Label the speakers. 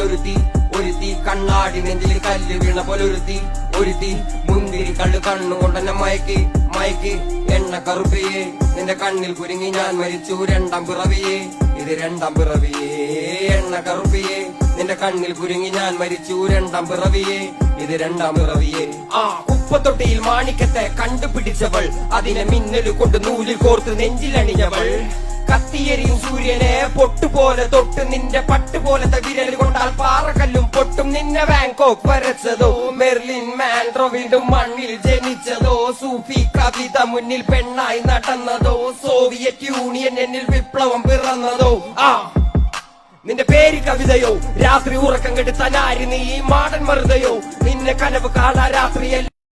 Speaker 1: പോലൊരുത്തി, ഒരുത്തി കണ്ണാടി നെഞ്ചിൽ കല്ല് വീണ പോലൊരുത്തി, ഒരുത്തി മുന്തിരി കള്ളു കണ്ണുകൊണ്ടെന്നെ മയക്കി മയക്കി. എണ്ണ കറുപ്പിയേ നിന്റെ കണ്ണിൽ കുരുങ്ങി ഞാൻ മരിച്ചു രണ്ടാം പിറവിയേ, ഇത് രണ്ടാം പിറവിയേ. എണ്ണ കറുപ്പിയേ നിന്റെ കണ്ണിൽ കുരുങ്ങി ഞാൻ മരിച്ചു രണ്ടാം പിറവിയേ, ഇത് രണ്ടാം പിറവിയേ. കുപ്പത്തൊട്ടിയിൽ മാണിക്കത്തെ കണ്ടുപിടിച്ചവൾ, അതിനെ മിന്നല് കൊണ്ട് നൂലിൽ കോർത്ത് നെഞ്ചിലണിഞ്ഞവൾ. കത്തിയെരിയും സൂര്യനെ പൊട്ടുപോലെ തൊട്ട് നിന്റെ പട്ടുപോലത്തെ വിരൽ കൊണ്ടാൽ പാറകല്ലും പൊട്ടും. നിന്നെ ബാങ്കോക്ക് വരച്ചതോ മെർലിൻ മാൻഡ്രോ വീണ്ടും മണ്ണിൽ ജനിച്ചതോ, സൂഫി കവിത മുന്നിൽ പെണ്ണായി നടന്നതോ, സോവിയറ്റ് യൂണിയൻ എന്നിൽ വിപ്ലവം പിറന്നതോ. നിന്റെ പേര് കവിതയോ രാത്രി ഉറക്കം കെടുത്താനാരി നീ മാടൻ മറുതയോ, നിന്നെ കനവ് കാണാ രാത്രിയല്ല